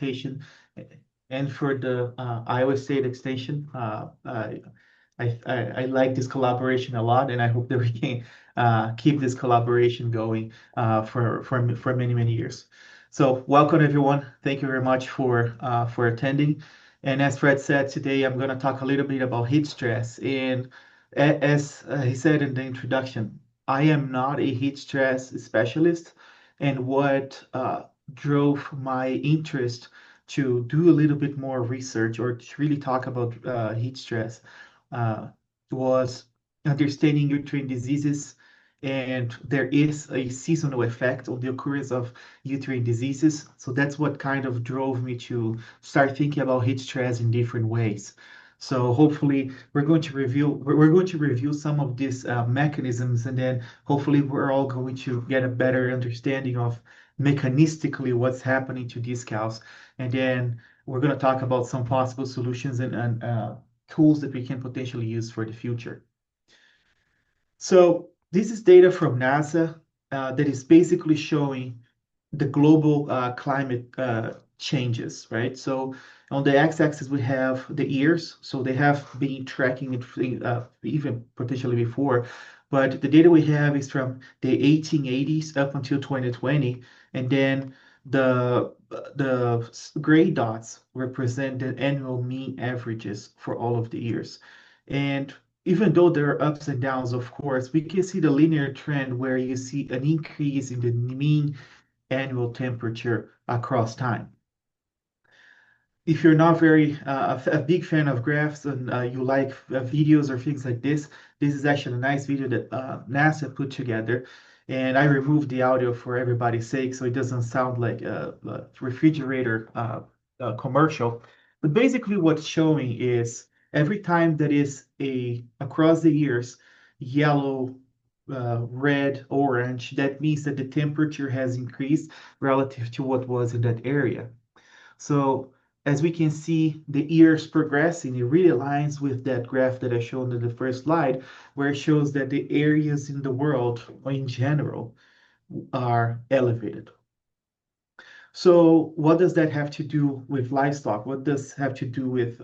Station and for the Iowa State Extension. I like this collaboration a lot, and I hope that we can keep this collaboration going for many many years. So welcome everyone. Thank you very much for attending. And as Fred said, today I'm going to talk a little bit about heat stress. And as he said in the introduction, I am not a heat stress specialist, and what drove my interest to do a little bit more research or to really talk about heat stress uh, was understanding uterine diseases. And there is a seasonal effect on the occurrence of uterine diseases. So that's what kind of drove me to start thinking about heat stress in different ways. So hopefully we're going to review some of these mechanisms, and then hopefully we're all going to get a better understanding of mechanistically what's happening to these cows. And then we're going to talk about some possible solutions and tools that we can potentially use for the future. So this is data from NASA that is basically showing the global climate changes, right? So on the x-axis we have the years, so they have been tracking it even potentially before, but the data we have is from the 1880s up until 2020, and then the gray dots represent the annual mean averages for all of the years. And even though there are ups and downs, of course, we can see the linear trend where you see an increase in the mean annual temperature across time. If you're not a big fan of graphs and you like videos or things like this is actually a nice video that NASA put together. And I removed the audio for everybody's sake, so it doesn't sound like a refrigerator commercial. But basically, what's showing is every time that is across the years, yellow, red, orange, that means that the temperature has increased relative to what was in that area. So as we can see, the years progressing, it really aligns with that graph that I showed in the first slide, where it shows that the areas in the world, in general, are elevated. So what does that have to do with livestock? What does have to do with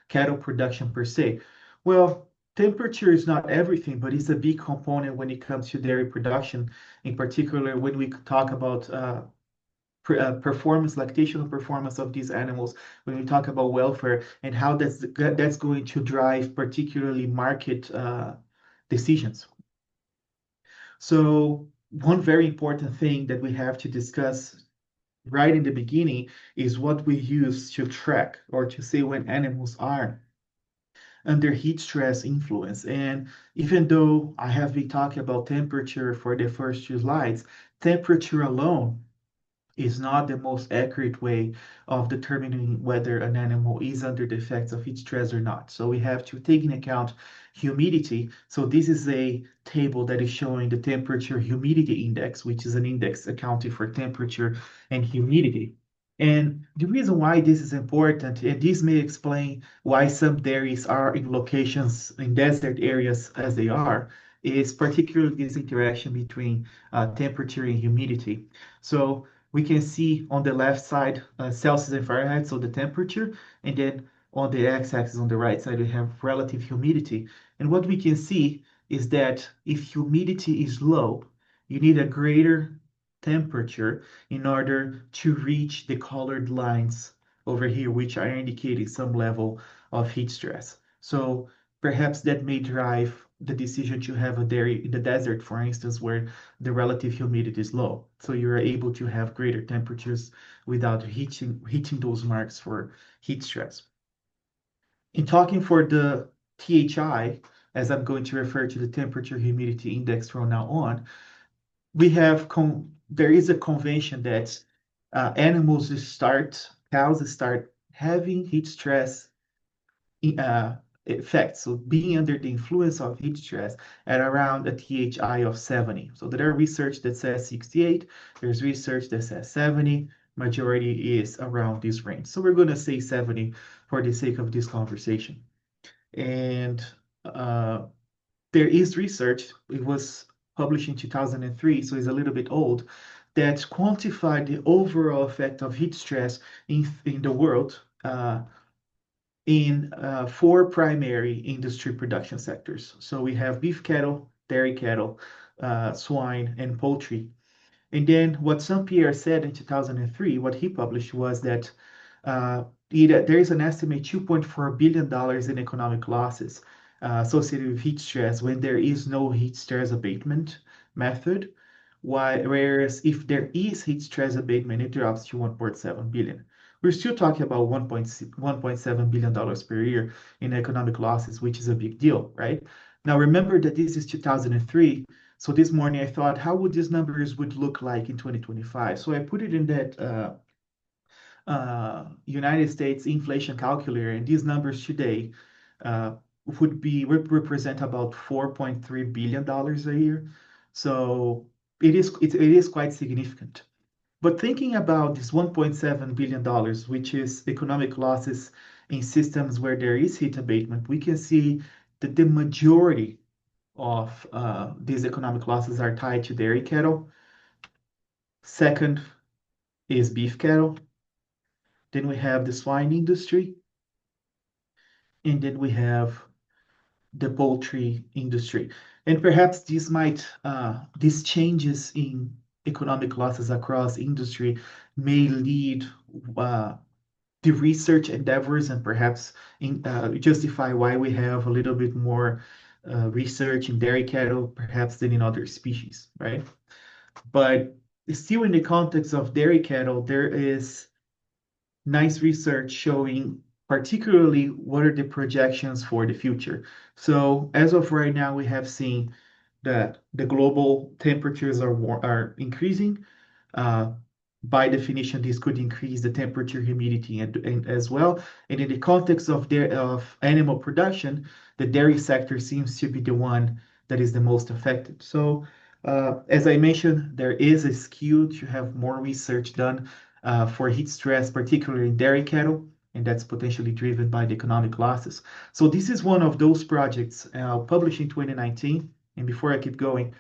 cattle production per se? Well, temperature is not everything, but it's a big component when it comes to dairy production, in particular when we talk about performance, lactational performance of these animals, when we talk about welfare and how that's going to drive particularly market decisions. So one very important thing that we have to discuss right in the beginning is what we use to track or to say when animals are under heat stress influence. And even though I have been talking about temperature for the first two slides, temperature alone is not the most accurate way of determining whether an animal is under the effects of heat stress or not. So we have to take into account humidity. So this is a table that is showing the temperature humidity index, which is an index accounting for temperature and humidity. And the reason why this is important, and this may explain why some dairies are in locations in desert areas as they are, is particularly this interaction between temperature and humidity. So we can see on the left side Celsius and Fahrenheit, so the temperature, and then on the x-axis on the right side, we have relative humidity. And what we can see is that if humidity is low, you need a greater temperature in order to reach the colored lines over here, which are indicating some level of heat stress. So perhaps that may drive the decision to have a dairy in the desert, for instance, where the relative humidity is low. So you're able to have greater temperatures without hitting those marks for heat stress. In talking for the THI, as I'm going to refer to the temperature humidity index from now on, there is a convention that cows start having heat stress effects, so being under the influence of heat stress at around a THI of 70. So there are research that says 68, there's research that says 70, majority is around this range. So we're going to say 70 for the sake of this conversation. And there is research, it was published in 2003, so it's a little bit old, that quantify the overall effect of heat stress in the world in four primary industry production sectors. So we have beef cattle, dairy cattle, swine, and poultry. And then what Saint-Pierre said in 2003, what he published was that there is an estimate $2.4 billion in economic losses associated with heat stress when there is no heat stress abatement method. Whereas if there is heat stress abatement, it drops to 1.7 billion. We're still talking about $1.7 billion per year in economic losses, which is a big deal, right? Now remember that this is 2003. So this morning I thought, how would these numbers would look like in 2025? So I put it in that United States inflation calculator, and these numbers today uh, would represent about $4.3 billion a year. So it is quite significant. But thinking about this $1.7 billion, which is economic losses in systems where there is heat abatement, we can see that the majority of these economic losses are tied to dairy cattle. Second is beef cattle. Then we have the swine industry. And then we have the poultry industry. And perhaps these changes in economic losses across industry may lead uh, the research endeavors and perhaps justify why we have a little bit more research in dairy cattle, perhaps than in other species, right? But still in the context of dairy cattle, there is nice research showing particularly what are the projections for the future. So as of right now, we have seen that the global temperatures are increasing. Uh, by definition, this could increase the temperature, humidity, and as well. And in the context of animal production, the dairy sector seems to be the one that is the most affected. So, as I mentioned, there is a skew to have more research done for heat stress, particularly in dairy cattle, and that's potentially driven by the economic losses. So this is one of those projects published in 2019. And before I keep going,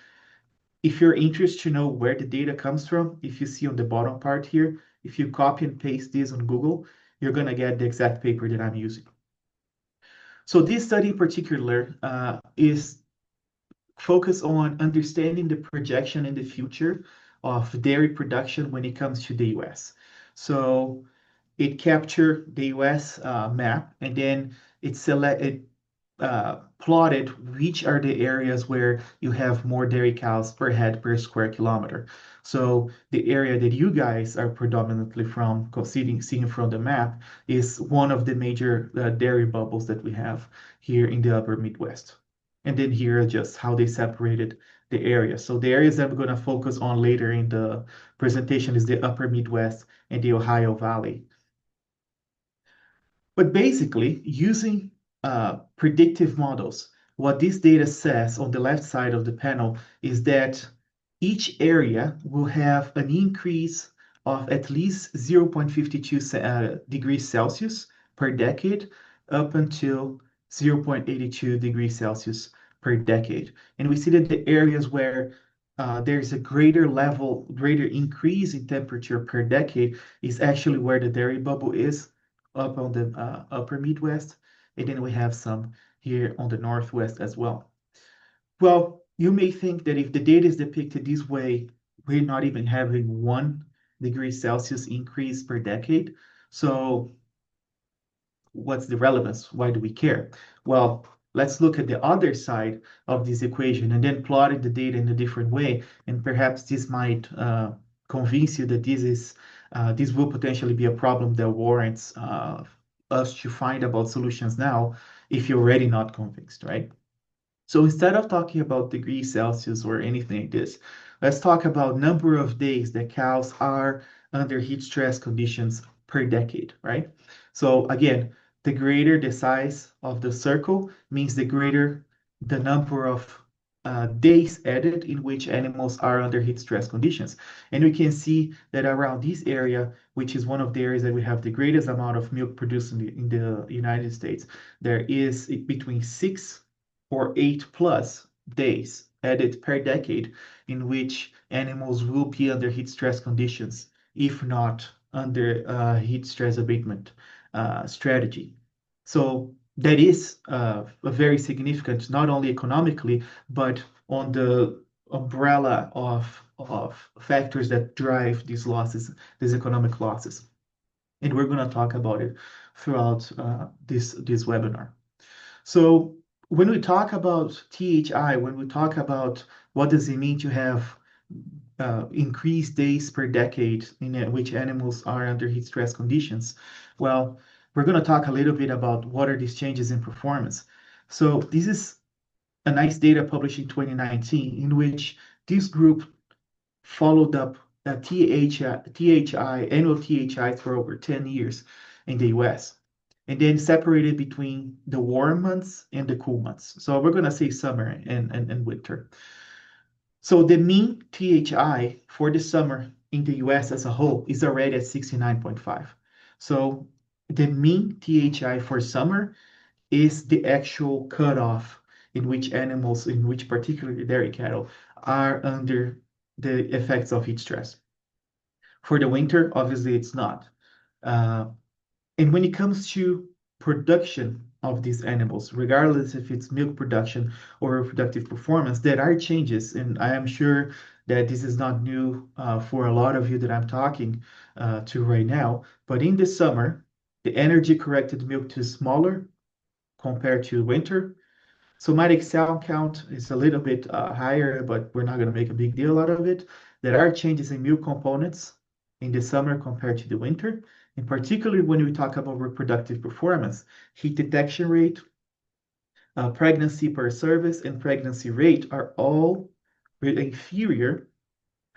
if you're interested to know where the data comes from, if you see on the bottom part here, if you copy and paste this on Google, you're going to get the exact paper that I'm using. So this study in particular is focused on understanding the projection in the future of dairy production when it comes to the US. So it captured the US map and then it plotted which are the areas where you have more dairy cows per head per square kilometer. So the area that you guys are predominantly from, seeing from the map, is one of the major dairy bubbles that we have here in the upper Midwest. And then here are just how they separated the areas. So the areas that I'm going to focus on later in the presentation is the upper Midwest and the Ohio Valley. But basically, using predictive models, what this data says on the left side of the panel is that each area will have an increase of at least 0.52 degrees Celsius per decade up until 0.82 degrees Celsius per decade. And we see that the areas where there's a greater increase in temperature per decade is actually where the dairy bubble is, up on the upper Midwest, and then we have some here on the Northwest as well. Well, you may think that if the data is depicted this way, we're not even having 1 degree Celsius increase per decade. So what's the relevance? Why do we care? Well, let's look at the other side of this equation and then plotting the data in a different way. And perhaps this might convince you that this will potentially be a problem that warrants us to find about solutions now if you're already not convinced, right? So instead of talking about degrees Celsius or anything like this, let's talk about number of days that cows are under heat stress conditions per decade, right? So again, the greater the size of the circle means the greater the number of days added in which animals are under heat stress conditions. And we can see that around this area, which is one of the areas that we have the greatest amount of milk produced in the United States, there is between 6 or 8+ days added per decade. in which animals will be under heat stress conditions, if not under heat stress abatement strategy. So that is a very significant, not only economically, but on the umbrella of factors that drive these losses, these economic losses. And we're going to talk about it throughout this webinar. So when we talk about THI, when we talk about what does it mean to have increased days per decade in which animals are under heat stress conditions, well, we're going to talk a little bit about what are these changes in performance. So this is a nice data published in 2019 in which this group followed up THI, annual THI for over 10 years in the US, and then separated between the warm months and the cool months. So we're going to say summer and winter. So the mean THI for the summer in the US as a whole is already at 69.5. So the mean THI for summer is the actual cutoff in which animals, in which particularly dairy cattle, are under the effects of heat stress. For the winter, obviously it's not. Uh, and when it comes to production of these animals, regardless if it's milk production or reproductive performance, there are changes. And I am sure that this is not new for a lot of you that I'm talking to right now. But in the summer, the energy corrected milk is smaller compared to winter. Somatic cell count is a little bit higher, but we're not going to make a big deal out of it. There are changes in milk components in the summer compared to the winter, and particularly when we talk about reproductive performance, heat detection rate, pregnancy per service, and pregnancy rate are all inferior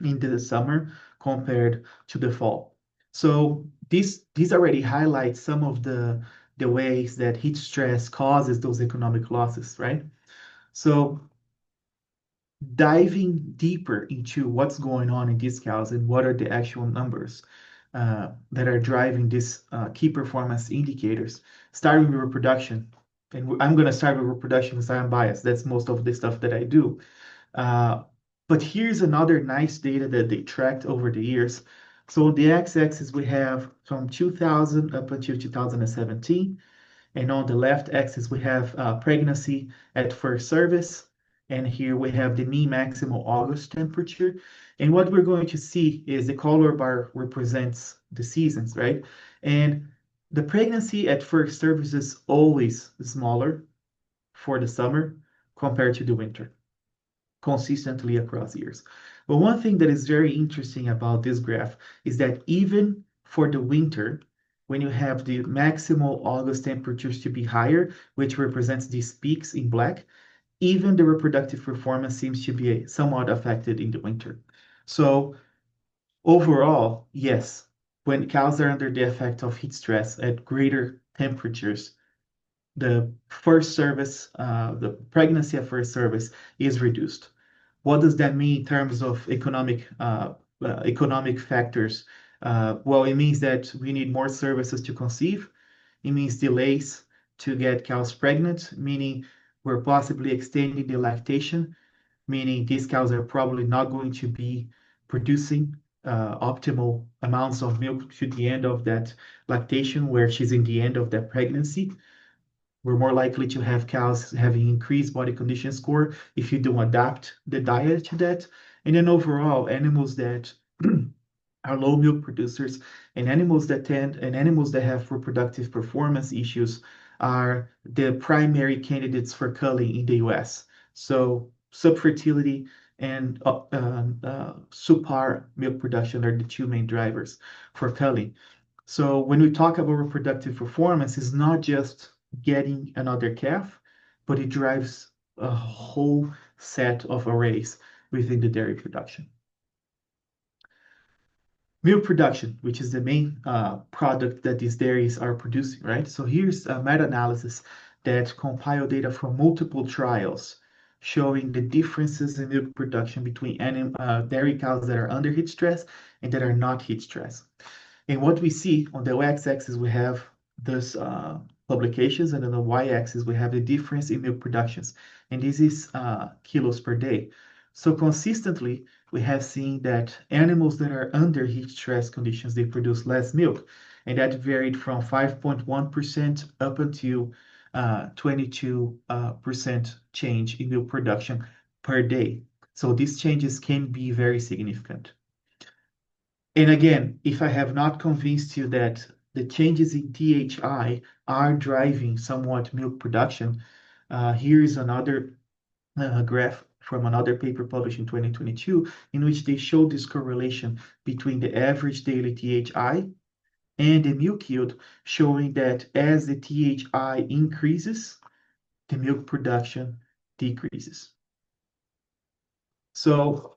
in the summer compared to the fall. So these already highlight some of the ways that heat stress causes those economic losses, right? So diving deeper into what's going on in these cows and what are the actual numbers that are driving these key performance indicators, starting with reproduction. And I'm going to start with reproduction because I'm biased. That's most of the stuff that I do. Uh, but here's another nice data that they tracked over the years. So on the x-axis, we have from 2000 up until 2017. And on the left axis, we have pregnancy at first service. And here we have the mean maximal August temperature. And what we're going to see is the color bar represents the seasons, right? And the pregnancy at first service is always smaller for the summer compared to the winter, consistently across years. But one thing that is very interesting about this graph is that even for the winter, when you have the maximal August temperatures to be higher, which represents these peaks in black, even the reproductive performance seems to be somewhat affected in the winter. So overall, yes, when cows are under the effect of heat stress at greater temperatures, the first service, the pregnancy at first service is reduced. What does that mean in terms of economic factors? Well, it means that we need more services to conceive. It means delays to get cows pregnant, meaning we're possibly extending the lactation, meaning these cows are probably not going to be producing optimal amounts of milk to the end of that lactation, where she's in the end of that pregnancy. We're more likely to have cows having increased body condition score if you don't adapt the diet to that. And then overall, animals that are low milk producers and animals that have reproductive performance issues are the primary candidates for culling in the US. So subfertility and subpar milk production are the two main drivers for culling. So when we talk about reproductive performance, it's not just getting another calf, but it drives a whole set of arrays within the dairy production. Milk production, which is the main product that these dairies are producing, right? So here's a meta-analysis that compiled data from multiple trials showing the differences in milk production between dairy cows that are under heat stress and that are not heat stress. And what we see on the x-axis, we have those publications, and on the y-axis, we have the difference in milk productions. And this is kilos per day. So consistently, we have seen that animals that are under heat stress conditions, they produce less milk, and that varied from 5.1% up until 22% change in milk production per day. So these changes can be very significant. And again, if I have not convinced you that the changes in THI are driving somewhat milk production, here is another graph from another paper published in 2022, in which they showed this correlation between the average daily THI and the milk yield, showing that as the THI increases, the milk production decreases. So,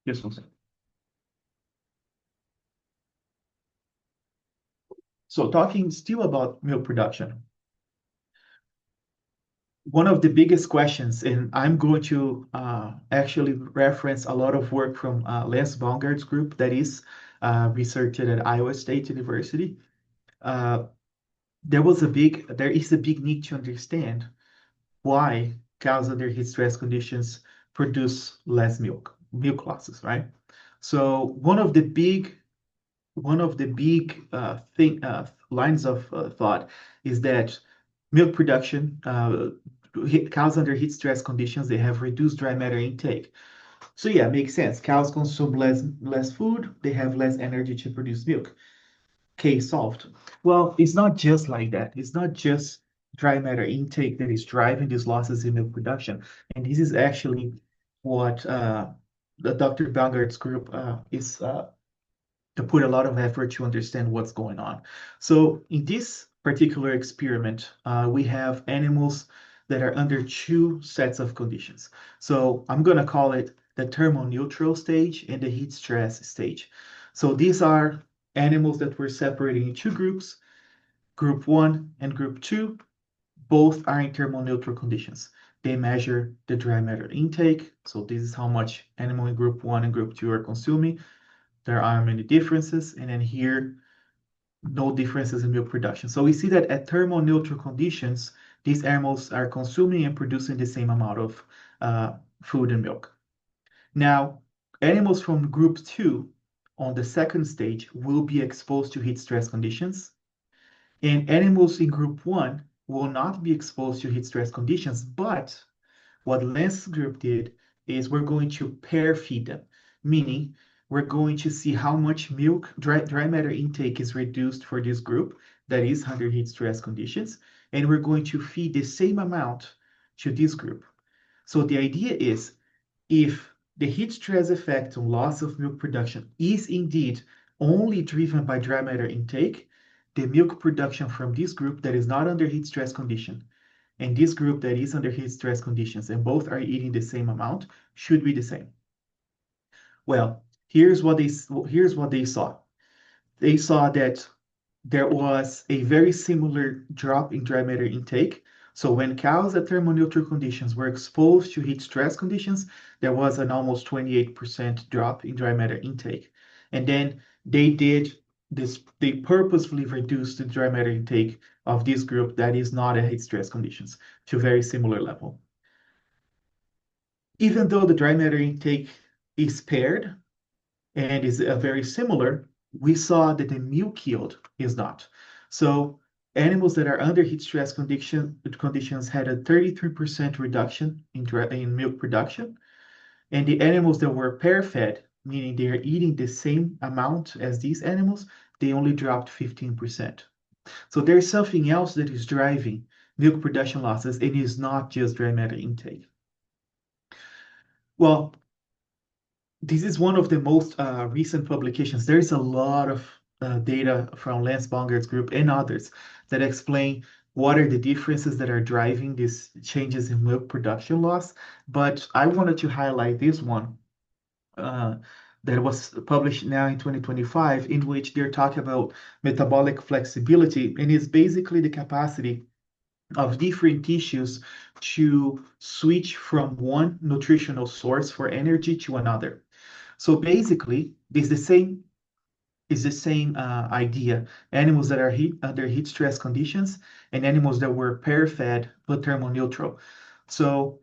just one second. So talking still about milk production, one of the biggest questions, and I'm going to actually reference a lot of work from Lance Baumgart's group that is researched at Iowa State University. Uh, there is a big need to understand why cows under heat stress conditions produce less milk losses, right? So one of the big lines of thought is that milk production, cows under heat stress conditions, they have reduced dry matter intake. So yeah, makes sense. Cows consume less food, they have less energy to produce milk. Case solved. Well, it's not just like that. It's not just dry matter intake that is driving these losses in milk production. And this is actually what the Dr. Baumgart's group is to put a lot of effort to understand what's going on. So in this particular experiment, we have animals that are under two sets of conditions. So I'm going to call it the thermoneutral stage and the heat stress stage. So these are animals that were separated in two groups, group 1 and group 2. Both are in thermoneutral conditions. They measure the dry matter intake. So this is how much animal in group 1 and group 2 are consuming. There are many differences, and then here, no differences in milk production. So we see that at thermoneutral conditions, these animals are consuming and producing the same amount of food and milk. Now, animals from group 2 on the second stage will be exposed to heat stress conditions, and animals in group 1 will not be exposed to heat stress conditions, but what Lance's group did is we're going to pair feed them, meaning we're going to see how much milk, dry matter intake is reduced for this group that is under heat stress conditions, and we're going to feed the same amount to this group. So the idea is if the heat stress effect on loss of milk production is indeed only driven by dry matter intake, the milk production from this group that is not under heat stress condition and this group that is under heat stress conditions and both are eating the same amount should be the same. Well, here's what they saw. They saw that there was a very similar drop in dry matter intake. So when cows at thermoneutral conditions were exposed to heat stress conditions, there was an almost 28% drop in dry matter intake. And then they did this, they purposefully reduced the dry matter intake of this group that is not at heat stress conditions to a very similar level. Even though the dry matter intake is paired and is very similar, we saw that the milk yield is not. So animals that are under heat stress conditions had a 33% reduction in milk production, and the animals that were pair fed, meaning they are eating the same amount as these animals, they only dropped 15%. So there's something else that is driving milk production losses, and it's not just dry matter intake. Well, this is one of the most recent publications. There is a lot of data from Lance Baumgart's group and others that explain what are the differences that are driving these changes in milk production loss. But I wanted to highlight this one uh, that was published now in 2025, in which they're talking about metabolic flexibility, and it's basically the capacity of different tissues to switch from one nutritional source for energy to another. So basically, it's the same idea. Animals that are under heat stress conditions and animals that were pair fed but thermoneutral. So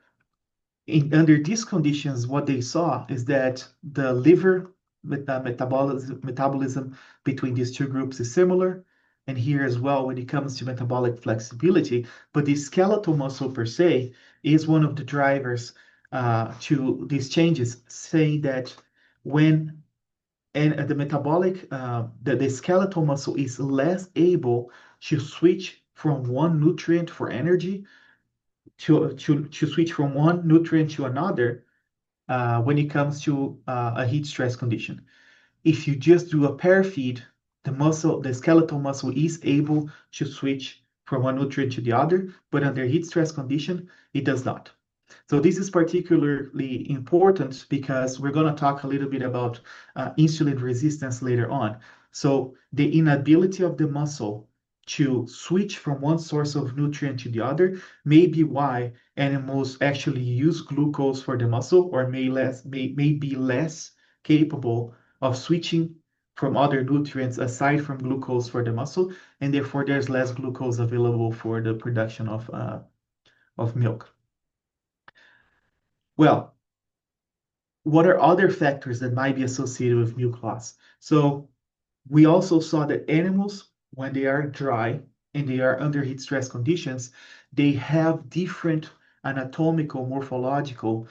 Under these conditions, what they saw is that the liver metabolism between these two groups is similar. And here as well, when it comes to metabolic flexibility, but the skeletal muscle per se is one of the drivers to these changes, saying that when and the metabolic, the skeletal muscle is less able to switch from one nutrient for energy to switch from one nutrient to another when it comes to a heat stress condition. If you just do a pair feed, the skeletal muscle is able to switch from one nutrient to the other, but under heat stress condition, it does not. So this is particularly important because we're going to talk a little bit about insulin resistance later on. So the inability of the muscle to switch from one source of nutrient to the other may be why animals actually use glucose for the muscle or may be less capable of switching from other nutrients aside from glucose for the muscle, and therefore there's less glucose available for the production of milk. Well, what are other factors that might be associated with milk loss? So we also saw that animals, when they are dry and they are under heat stress conditions, they have different anatomical, morphological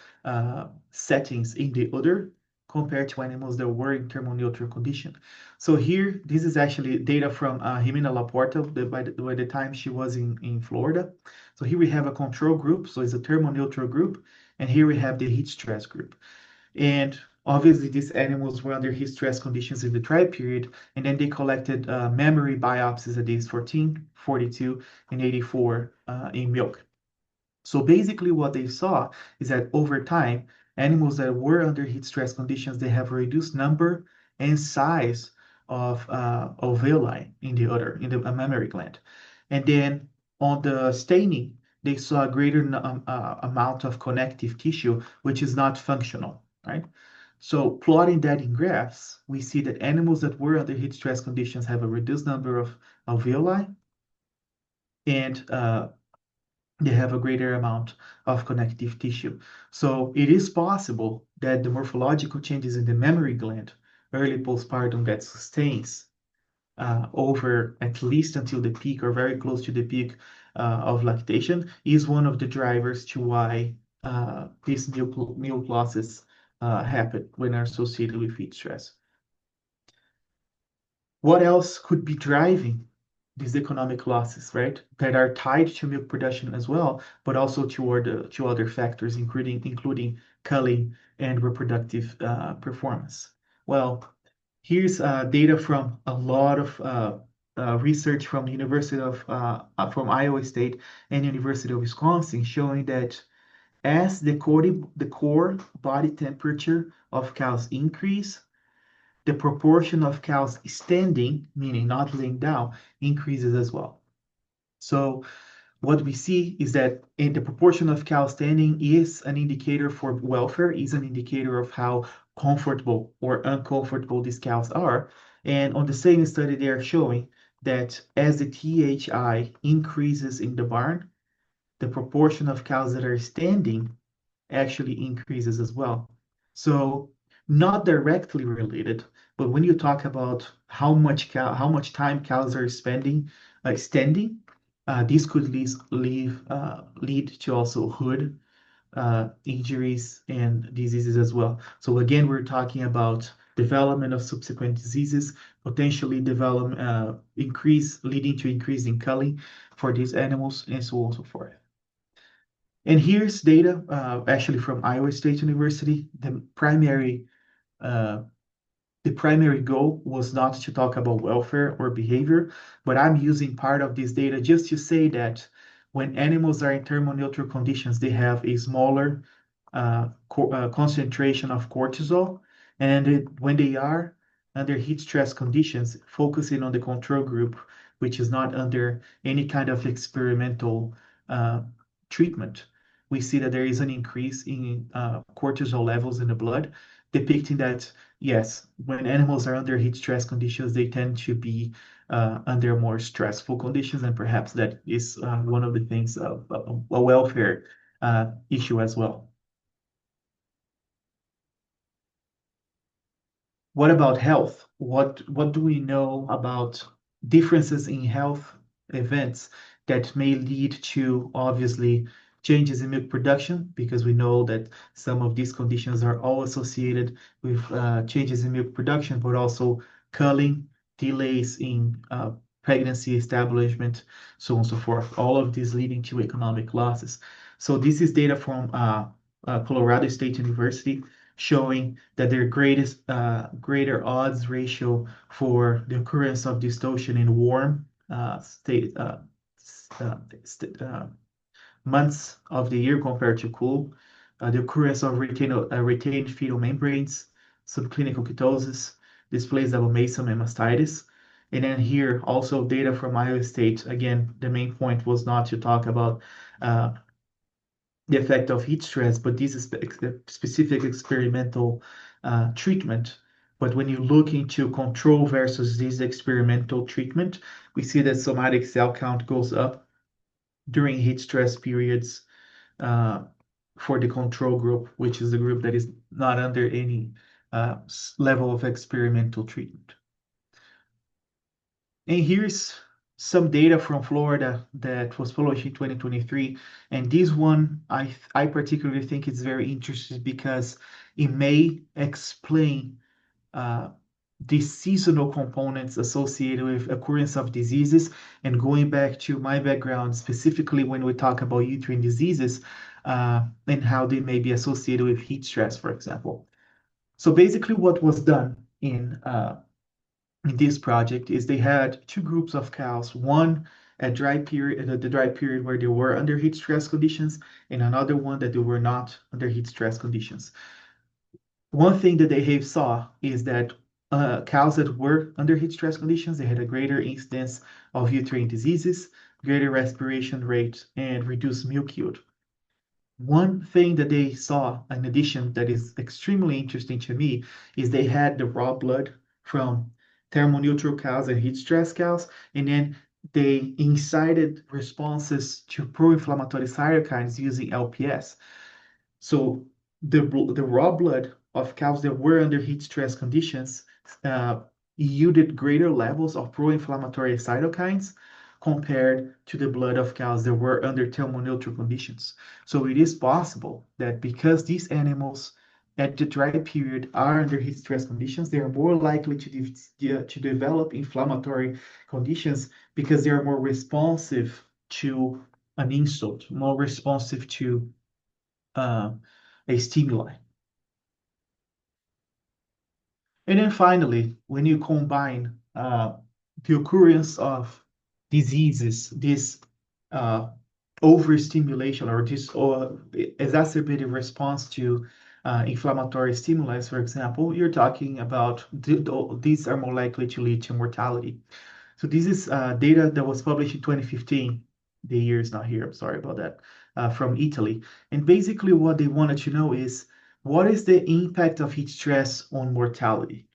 settings in the udder compared to animals that were in thermoneutral condition. So here, this is actually data from Jimena Laporta by the time she was in Florida. So here we have a control group, so it's a thermoneutral group, and here we have the heat stress group. And obviously, these animals were under heat stress conditions in the dry period, and then they collected memory biopsies at days 14, 42, and 84 in milk. So basically, what they saw is that over time, animals that were under heat stress conditions, they have a reduced number and size of alveoli in the udder, in the mammary gland. And then on the staining, they saw a greater amount of connective tissue, which is not functional, right? So plotting that in graphs, we see that animals that were under heat stress conditions have a reduced number of alveoli, and they have a greater amount of connective tissue. So it is possible that the morphological changes in the mammary gland early postpartum that sustains over at least until the peak or very close to the peak of lactation is one of the drivers to why these milk losses happen when are associated with heat stress. What else could be driving these economic losses, right? That are tied to milk production as well, but also to other factors, including culling and reproductive performance. Well, here's data from a lot of research from from Iowa State and University of Wisconsin, showing that as the core body temperature of cows increase, the proportion of cows standing, meaning not laying down, increases as well. So what we see is that in the proportion of cows standing is an indicator for welfare, is an indicator of how comfortable or uncomfortable these cows are. And on the same study, they are showing that as the THI increases in the barn, the proportion of cows that are standing actually increases as well. So not directly related, but when you talk about how much time cows are spending standing, this could lead to also hood injuries and diseases as well. So again, we're talking about development of subsequent diseases, potentially leading to increase in culling for these animals, and so on and so forth. And here's data actually from Iowa State University. Uh, the primary goal was not to talk about welfare or behavior, but I'm using part of this data just to say that when animals are in thermoneutral conditions, they have a smaller concentration of cortisol, and when they are under heat stress conditions, focusing on the control group, which is not under any kind of experimental uh, treatment, we see that there is an increase in cortisol levels in the blood, depicting that, yes, when animals are under heat stress conditions, they tend to be under more stressful conditions, and perhaps that is one of the things of a welfare issue as well. What about health? What do we know about differences in health events that may lead to obviously changes in milk production? Because we know that some of these conditions are all associated with changes in milk production, but also culling, delays in pregnancy establishment, so on and so forth. All of this leading to economic losses. So this is data from Colorado State University showing that their greater odds ratio for the occurrence of dystocia in warm st months of the year compared to cool, the occurrence of retained fetal membranes, subclinical ketosis, displays of abomasum and mastitis. And then here also data from Iowa State. Again, the main point was not to talk about uh, the effect of heat stress, but this is specific experimental treatment. But when you look into control versus this experimental treatment, we see that somatic cell count goes up during heat stress periods uh, for the control group, which is the group that is not under any level of experimental treatment. And here's some data from Florida that was published in 2023. And this one, I particularly think is very interesting because it may explain uh, the seasonal components associated with occurrence of diseases. And going back to my background, specifically when we talk about uterine diseases and how they may be associated with heat stress, for example. So basically what was done in this project is they had two groups of cows, one at dry period, the dry period where they were under heat stress conditions, and another one that they were not under heat stress conditions. One thing that they have saw is that cows that were under heat stress conditions, they had a greater incidence of uterine diseases, greater respiration rate, and reduced milk yield. One thing that they saw, in addition, that is extremely interesting to me, is they had the raw blood from thermoneutral cows and heat stress cows, and then they incited responses to pro-inflammatory cytokines using LPS. So the raw blood of cows that were under heat stress conditions uh, yielded greater levels of pro-inflammatory cytokines compared to the blood of cows that were under thermoneutral conditions. So it is possible that because these animals at the dry period are under heat stress conditions, they are more likely to develop inflammatory conditions because they are more responsive to an insult, more responsive to uh, a stimuli. And then finally, when you combine the occurrence of diseases, this uh, overstimulation or this exacerbated response to inflammatory stimuli, for example, you're talking about these are more likely to lead to mortality. So this is data that was published in 2015. The year is not here, I'm sorry about that, from Italy. And basically what they wanted to know is what is the impact of heat stress on mortality,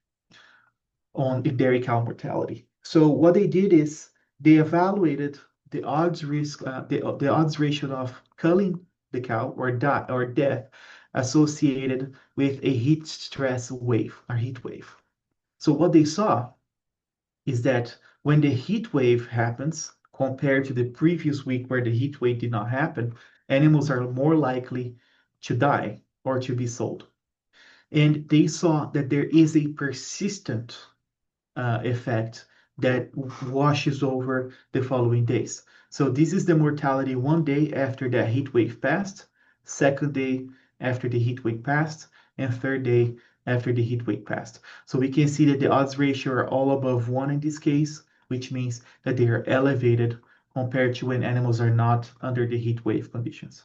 on the dairy cow mortality. So what they did is they evaluated the odds risk, the odds ratio of culling the cow or death associated with a heat stress wave or heat wave. So what they saw is that when the heat wave happens, compared to the previous week where the heat wave did not happen, animals are more likely to die or to be sold. And they saw that there is a persistent effect that washes over the following days. So this is the mortality one day after that heat wave passed, second day after the heat wave passed, and third day after the heat wave passed. So we can see that the odds ratio are all above one in this case, which means that they are elevated compared to when animals are not under the heat wave conditions.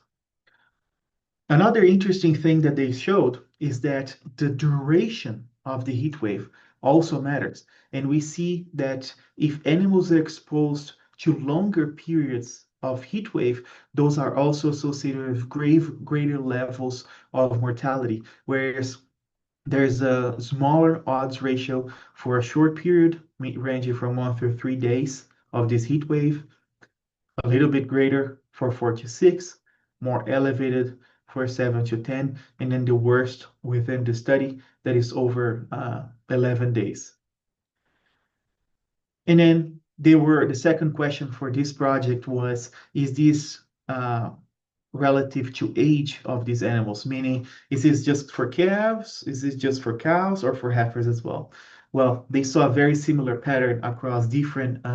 Another interesting thing that they showed is that the duration of the heat wave also matters. And we see that if animals are exposed to longer periods of heat wave, those are also associated with greater levels of mortality, whereas there's a smaller odds ratio for a short period, ranging from 1 to 3 days of this heat wave, a little bit greater for 4 to 6, more elevated for 7 to 10, and then the worst within the study that is over 11 days. And then the second question for this project was, is this relative to age of these animals? Meaning, is this just for calves? Is this just for cows or for heifers as well? Well, they saw a very similar pattern across different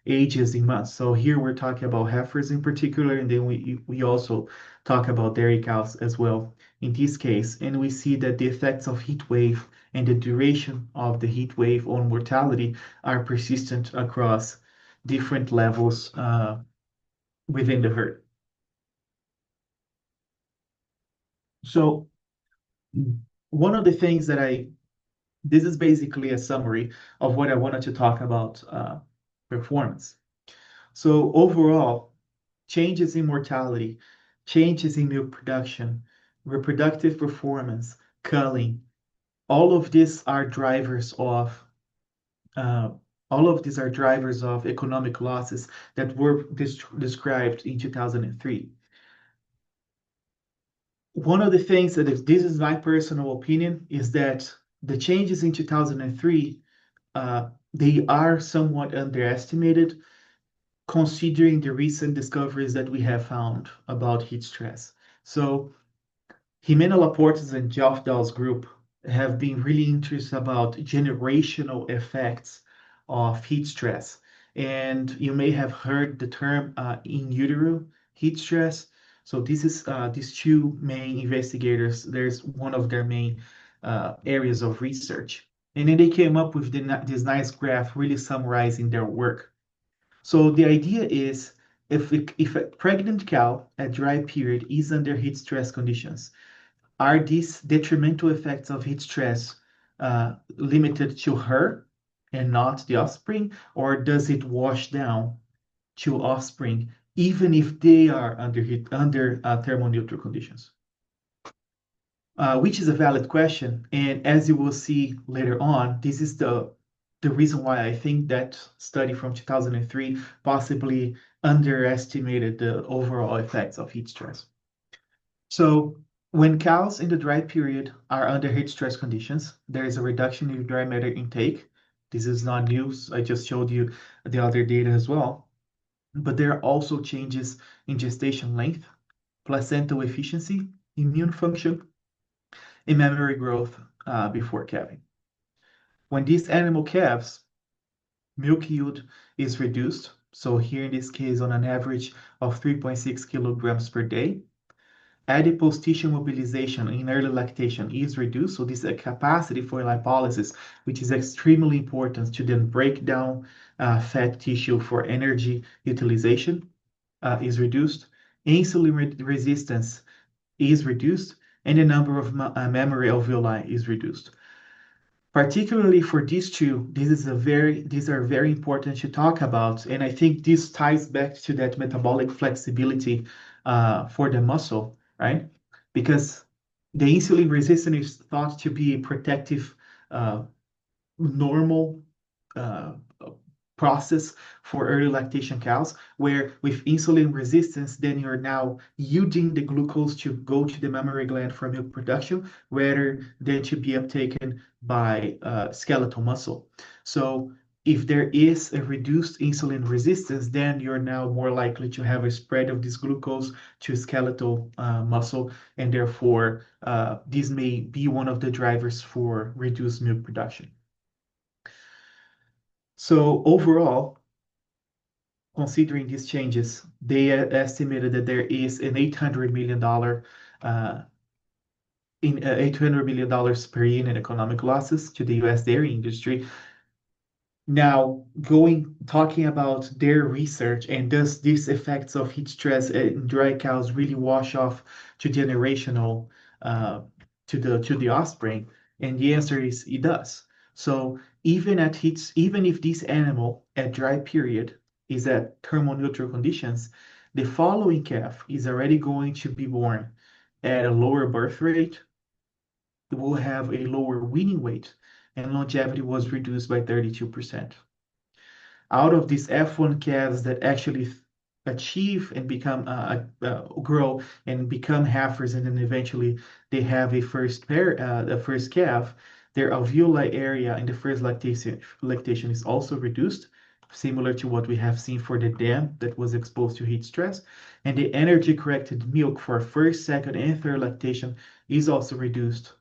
ages in months. So here we're talking about heifers in particular, and then we also talk about dairy cows as well in this case. And we see that the effects of heat wave and the duration of the heat wave on mortality are persistent across different levels within the herd. So one of the things this is basically a summary of what I wanted to talk about performance. So overall, changes in mortality, changes in milk production, reproductive performance, culling, all of these are drivers of uh, economic losses that were described in 2003. One of the things that this is my personal opinion is that the changes in 2003 they are somewhat underestimated considering the recent discoveries that we have found about heat stress. So Jimena Laporte's and Geoff Dall's group have been really interested about generational effects of heat stress. And you may have heard the term in utero heat stress. So this is these two main investigators. There's one of their main areas of research. And then they came up with this nice graph really summarizing their work. So the idea is if a pregnant cow at dry period is under heat stress conditions, are these detrimental effects of heat stress limited to her and not the offspring, or does it wash down to offspring even if they are under thermoneutral conditions? Which is a valid question, and as you will see later on, this is the reason why I think that study from 2003 possibly underestimated the overall effects of heat stress. So when cows in the dry period are under heat stress conditions, there is a reduction in dry matter intake. This is not news. I just showed you the other data as well. But there are also changes in gestation length, placental efficiency, immune function, and mammary growth before calving. When these animal calves, milk yield is reduced. So here in this case, on an average of 3.6 kilograms per day, adipose tissue mobilization in early lactation is reduced. So this is a capacity for lipolysis, which is extremely important to then break down fat tissue for energy utilization, is reduced. Insulin resistance is reduced, and the number of mammary alveoli is reduced. Particularly for these two, these are very important to talk about, and I think this ties back to that metabolic flexibility for the muscle, right? Because the insulin resistance is thought to be a protective normal uh, process for early lactation cows, where with insulin resistance, then you're now using the glucose to go to the mammary gland for milk production rather than to be uptaken by skeletal muscle. So if there is a reduced insulin resistance, then you're now more likely to have a spread of this glucose to skeletal muscle, and therefore this may be one of the drivers for reduced milk production. So overall, considering these changes, they estimated that there is an $800 million in $800 million per year in economic losses to the U.S. dairy industry. Now, talking about their research and does these effects of heat stress in dry cows really wash off to generational uh, to the offspring? And the answer is it does. So even if this animal at dry period is at thermoneutral conditions, the following calf is already going to be born at a lower birth rate. It will have a lower weaning weight, and longevity was reduced by 32%. Out of these F1 calves that actually achieve and become grow and become heifers, and then eventually they have a first calf, their alveoli area in the first lactation is also reduced, similar to what we have seen for the dam that was exposed to heat stress. And the energy corrected milk for first, second, and third lactation is also reduced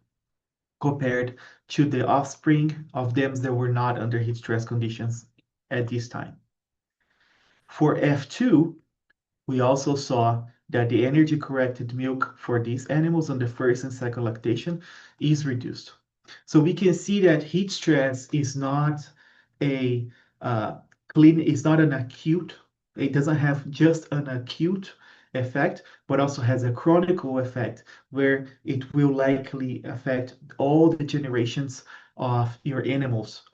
compared to the offspring of dams that were not under heat stress conditions at this time. For F2, we also saw that the energy corrected milk for these animals on the first and second lactation is reduced. So we can see that heat stress is not a is not an acute, it doesn't have just an acute effect, but also has a chronic effect where it will likely affect all the generations of your animals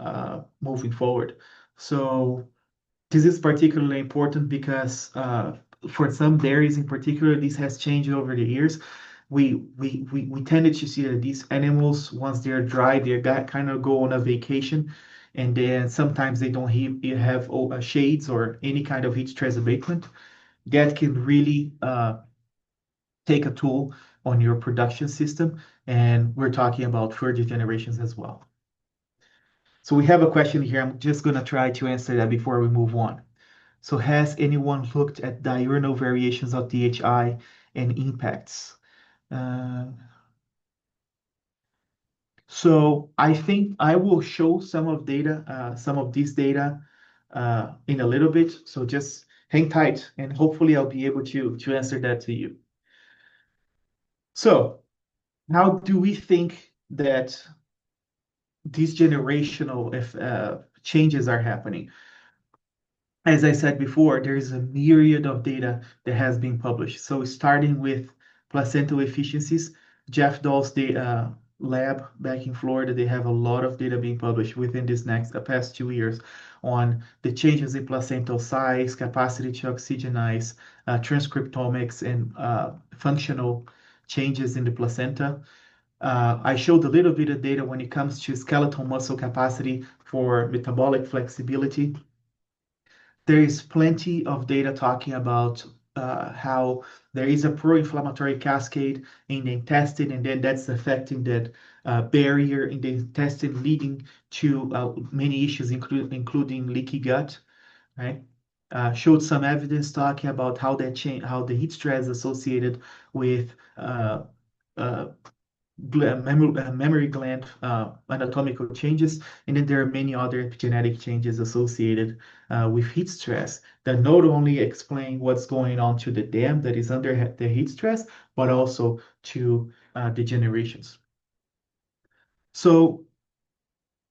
moving forward. So this is particularly important because for some dairies in particular, this has changed over the years. We tended to see that these animals, once they're dry, they got kind of go on a vacation, and then sometimes they don't have shades or any kind of heat stress abatement. That can really take a toll on your production system, and we're talking about further generations as well. So we have a question here. I'm just going to try to answer that before we move on. So has anyone looked at diurnal variations of DHI and impacts? Uh, so I think I will show some of this data in a little bit. So just hang tight, and hopefully I'll be able to answer that to you. So how do we think that these generational changes are happening? As I said before, there is a myriad of data that has been published. So starting with placental efficiencies, Jeff Dahl's lab back in Florida, they have a lot of data being published within this past 2 years on the changes in placental size, capacity to oxygenize, transcriptomics, and functional changes in the placenta. I showed a little bit of data when it comes to skeletal muscle capacity for metabolic flexibility. There is plenty of data talking about how there is a pro-inflammatory cascade in the intestine, and then that's affecting that barrier in the intestine, leading to many issues, including leaky gut, right? Showed some evidence talking about how how the heat stress associated with uh, memory gland anatomical changes, and then there are many other genetic changes associated with heat stress that not only explain what's going on to the dam that is under the heat stress, but also to the generations. So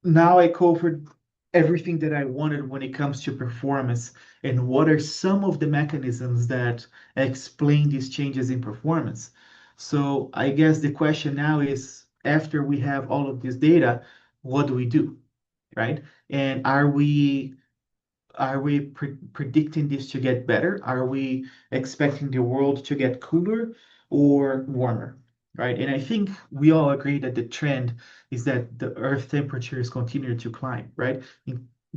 now I covered everything that I wanted when it comes to performance, and what are some of the mechanisms that explain these changes in performance. So I guess the question now is, after we have all of this data, what do we do, right? And are we predicting this to get better? Are we expecting the world to get cooler or warmer? Right. And I think we all agree that the trend is that the Earth temperatures continue to climb, right?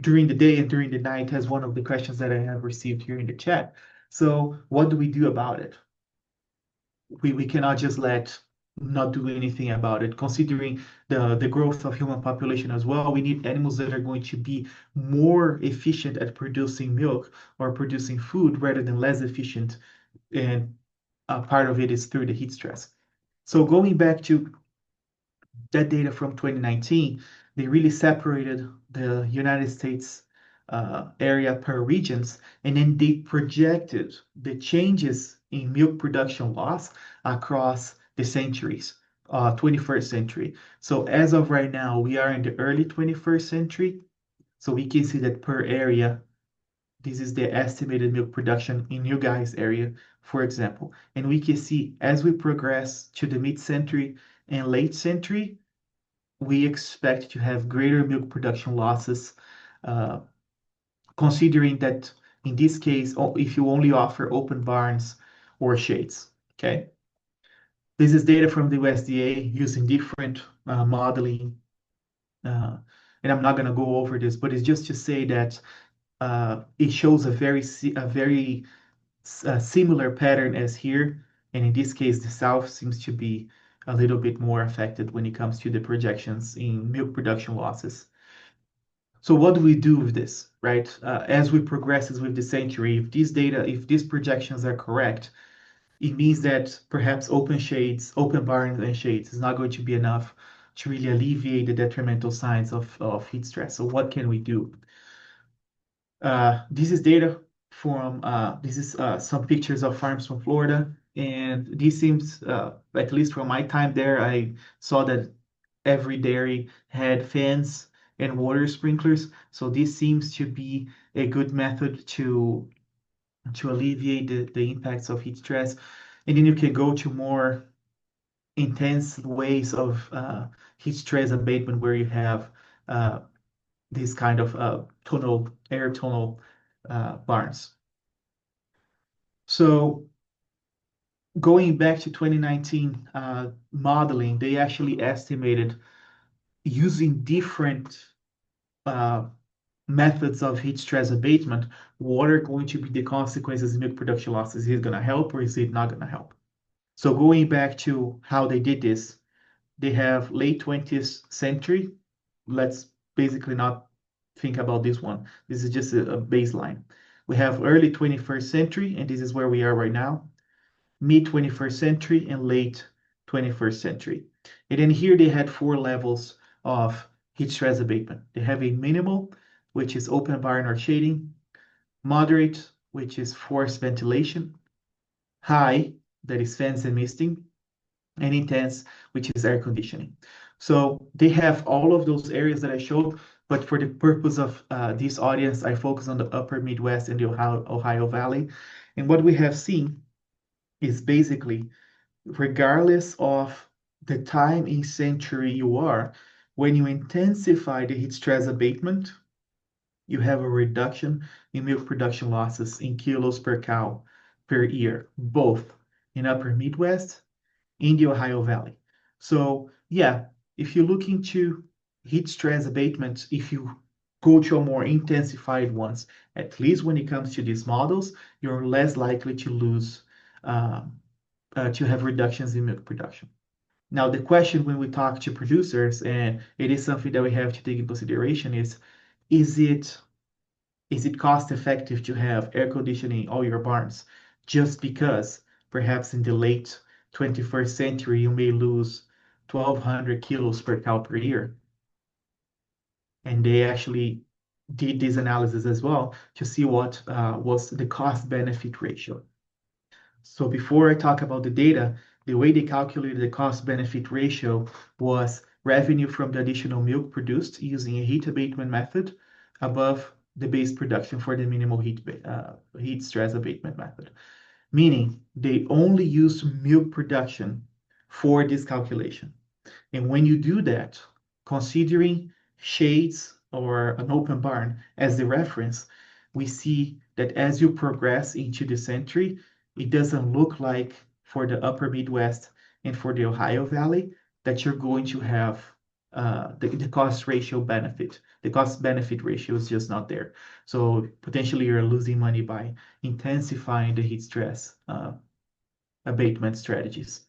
During the day and during the night, as one of the questions that I have received here in the chat. So what do we do about it? We cannot just not do anything about it, considering the growth of human population as well. We need animals that are going to be more efficient at producing milk or producing food rather than less efficient, and part of it is through the heat stress. So going back to that data from 2019, they really separated the United States area per regions, and then they projected the changes in milk production loss across the centuries, 21st century. So as of right now, we are in the early 21st century. So we can see that per area, this is the estimated milk production in you guys' area, for example. And we can see as we progress to the mid-century and late century, we expect to have greater milk production losses, uh, considering that in this case, if you only offer open barns or shades, okay? This is data from the USDA using different modeling, and I'm not going to go over this, but it's just to say that it shows a very a similar pattern as here. And in this case, the South seems to be a little bit more affected when it comes to the projections in milk production losses. So what do we do with this, right? As we progresses with the century, if these data, if these projections are correct, it means that perhaps open shades, open barns and shades is not going to be enough to really alleviate the detrimental signs of heat stress. So what can we do? This is data from this is some pictures of farms from Florida, and this seems, at least from my time there, I saw that every dairy had fans and water sprinklers. So this seems to be a good method to alleviate the impacts of heat stress. And then you can go to more intense ways of heat stress abatement where you have uh, this kind of air tunnel barns. So going back to 2019 modeling, they actually estimated using different uh, methods of heat stress abatement, what are going to be the consequences in milk production losses? Is it going to help or is it not going to help? So going back to how they did this, they have late 20th century. Let's basically not think about this one. This is just a baseline. We have early 21st century, and this is where we are right now, mid 21st century and late 21st century. And then here they had four levels of heat stress abatement. They have a minimal, which is open barn or shading, moderate, which is forced ventilation, high, that is fans and misting, and intense, which is air conditioning. So they have all of those areas that I showed, but for the purpose of this audience, I focus on the upper Midwest and the Ohio Valley. And what we have seen is basically, regardless of the time in century you are, when you intensify the heat stress abatement, you have a reduction in milk production losses in kilos per cow per year, both in upper Midwest in the Ohio Valley. So yeah, if you look into heat stress abatement, if you go to a more intensified ones, at least when it comes to these models, you're less likely to lose, to have reductions in milk production. Now, the question when we talk to producers, and it is something that we have to take in consideration, is it is it cost effective to have air conditioning in all your barns just because perhaps in the late 21st century you may lose 1,200 kilos per cow per year? And they actually did this analysis as well to see what was the cost benefit ratio. So before I talk about the data, the way they calculated the cost benefit ratio was revenue from the additional milk produced using a heat abatement method above the base production for the minimal heat stress abatement method. Meaning they only used milk production for this calculation. And when you do that, considering shades or an open barn as the reference, we see that as you progress into the century, it doesn't look like for the upper Midwest and for the Ohio Valley that you're going to have the cost ratio benefit. The cost benefit ratio is just not there. So potentially you're losing money by intensifying the heat stress abatement strategies.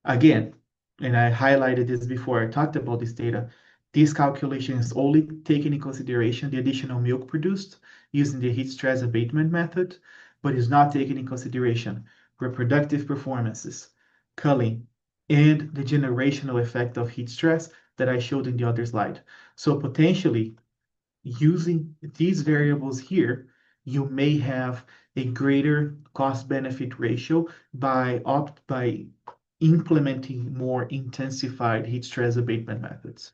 Again, and I highlighted this before I talked about this data, this calculation is only taking in consideration the additional milk produced using the heat stress abatement method, but is not taking in consideration reproductive performances, culling, and the generational effect of heat stress that I showed in the other slide. So potentially, using these variables here, you may have a greater cost benefit ratio by implementing more intensified heat stress abatement methods.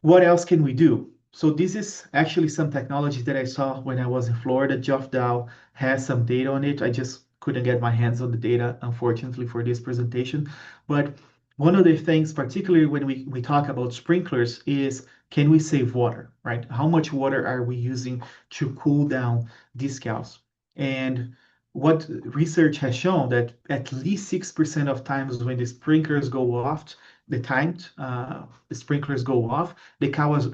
What else can we do? So this is actually some technology that I saw when I was in Florida. Geoff Dow has some data on it. I just couldn't get my hands on the data, unfortunately, for this presentation. But one of the things, particularly when we talk about sprinklers, is can we save water, right? How much water are we using to cool down these cows? And what research has shown that at least 6% of times when the sprinklers go off, the sprinklers go off, the cows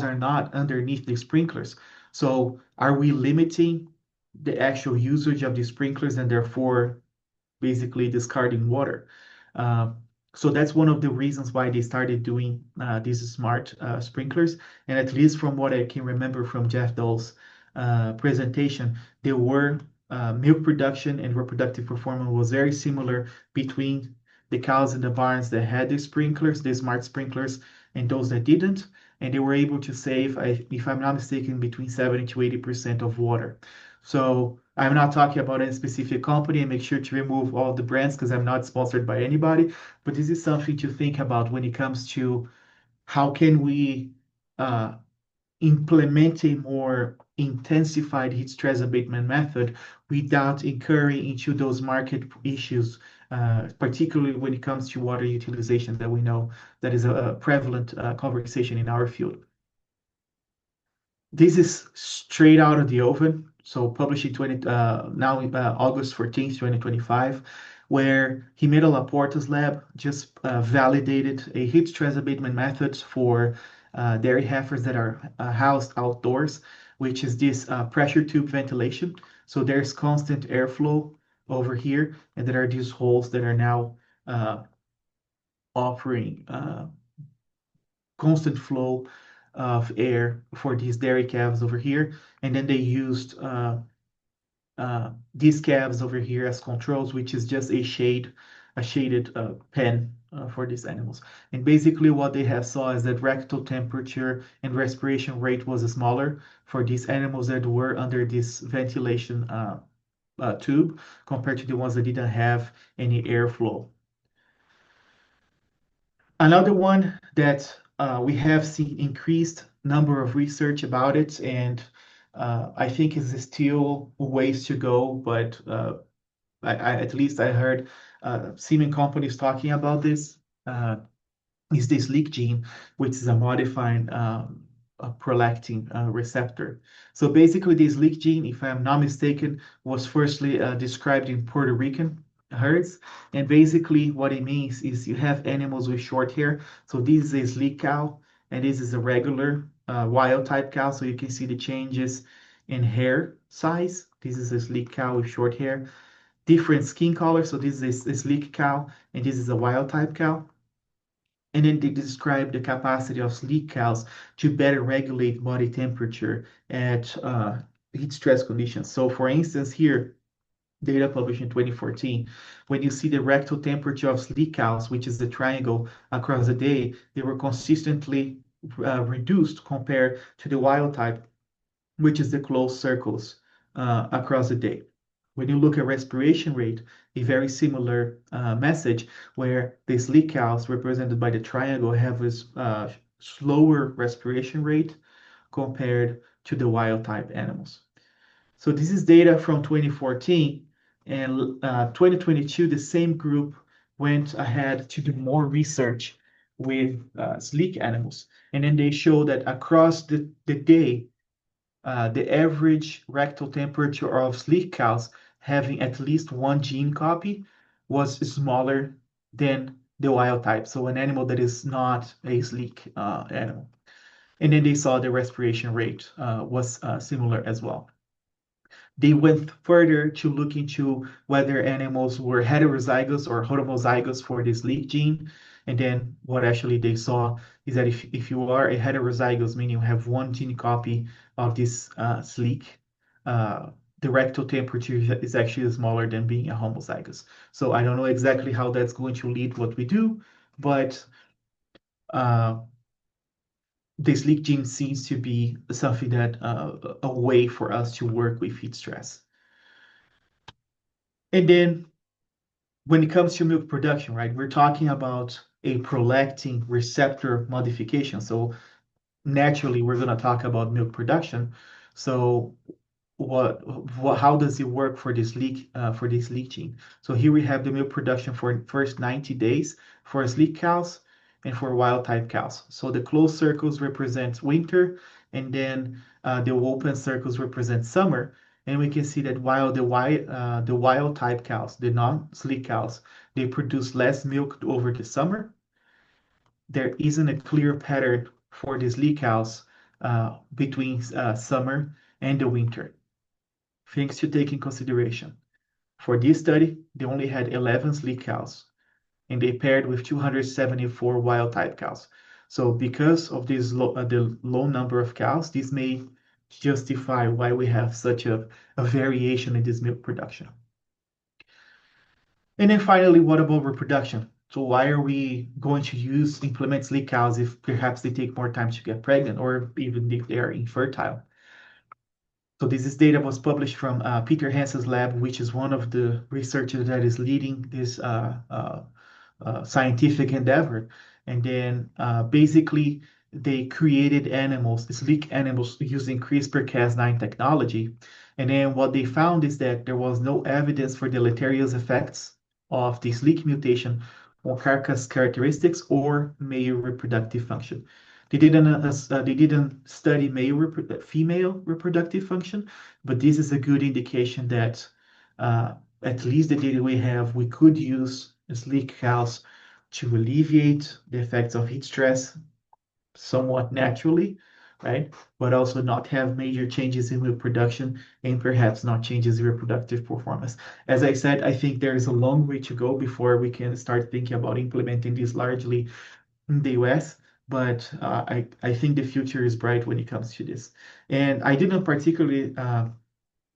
are not underneath the sprinklers. So are we limiting the actual usage of the sprinklers and therefore basically discarding water. Uh, so that's one of the reasons why they started doing these smart sprinklers. And at least from what I can remember from Jeff Dahl's presentation, there were milk production and reproductive performance was very similar between the cows in the barns that had the sprinklers, the smart sprinklers, and those that didn't. And they were able to save, if I'm not mistaken, between 70 to 80% of water. So I'm not talking about any specific company and make sure to remove all the brands because I'm not sponsored by anybody. But this is something to think about when it comes to how can we uh, implement a more intensified heat stress abatement method without incurring into those market issues, particularly when it comes to water utilization that we know that is a prevalent conversation in our field. This is straight out of the oven. So published in 20 now August 14th, 2025, where Jimena Laporta's lab just validated a heat stress abatement methods for dairy heifers that are housed outdoors, which is this pressure tube ventilation. So there's constant airflow over here, and there are these holes that are now offering constant flow of air for these dairy calves over here. And then they used these calves over here as controls, which is just a shaded pen for these animals. And basically what they have saw is that rectal temperature and respiration rate was smaller for these animals that were under this ventilation tube compared to the ones that didn't have any airflow. Another one that we have seen increased number of research about it, and I think is still ways to go, but at least I heard semen companies talking about this. Is this leak gene, which is a modified a prolactin receptor. So basically, this leak gene, if I'm not mistaken, was firstly described in Puerto Rican herds. And basically, what it means is you have animals with short hair. So this is a sleek cow, and this is a regular wild type cow. So you can see the changes in hair size. This is a sleek cow with short hair. Different skin color. So this is a sleek cow, and this is a wild type cow. And then they describe the capacity of sleek cows to better regulate body temperature at heat stress conditions. So for instance, here, data published in 2014, when you see the rectal temperature of sleek cows, which is the triangle across the day, they were consistently reduced compared to the wild type, which is the closed circles across the day. When you look at respiration rate, a very similar message where the sleek cows represented by the triangle have a slower respiration rate compared to the wild type animals. So this is data from 2014, and 2022, the same group went ahead to do more research with sleek animals. And then they show that across the day, the average rectal temperature of sleek cows having at least one gene copy was smaller than the wild type. So an animal that is not a sleek animal. And then they saw the respiration rate was similar as well. They went further to look into whether animals were heterozygous or homozygous for this leak gene. And then what actually they saw is that if you are a heterozygous, meaning you have one gene copy of this sleek, the rectal temperature is actually smaller than being a homozygous. So I don't know exactly how that's going to lead what we do, but uh, this leak gene seems to be something that a way for us to work with heat stress. And then when it comes to milk production, right, we're talking about a prolactin receptor modification. So naturally, we're going to talk about milk production. So how does it work for this leaching? So here we have the milk production for first 90 days for sleek cows and for wild type cows. So the closed circles represent winter, and then the open circles represent summer. And we can see that while the wild type cows, the non-sleek cows, they produce less milk over the summer, there isn't a clear pattern for the sleek cows between summer and the winter. things to take in consideration. For this study, they only had 11 sleek cows, and they paired with 274 wild type cows. So because of the low number of cows, this may justify why we have such a variation in this milk production. And then finally, what about reproduction? So why are we going to implement sleek cows if perhaps they take more time to get pregnant or even if they are infertile? So this data was published from Peter Hansen's lab, which is one of the researchers that is leading this scientific endeavor. And then basically they created animals, sleek animals using CRISPR-Cas9 technology. And then what they found is that there was no evidence for deleterious effects of the sleek mutation on carcass characteristics or male reproductive function. They didn't study female reproductive function, but this is a good indication that at least the data we have, we could use sleek cows to alleviate the effects of heat stress somewhat naturally, right? But also not have major changes in milk production and perhaps not changes in reproductive performance. As I said, I think there is a long way to go before we can start thinking about implementing this largely in the US, but I think the future is bright when it comes to this. And I didn't particularly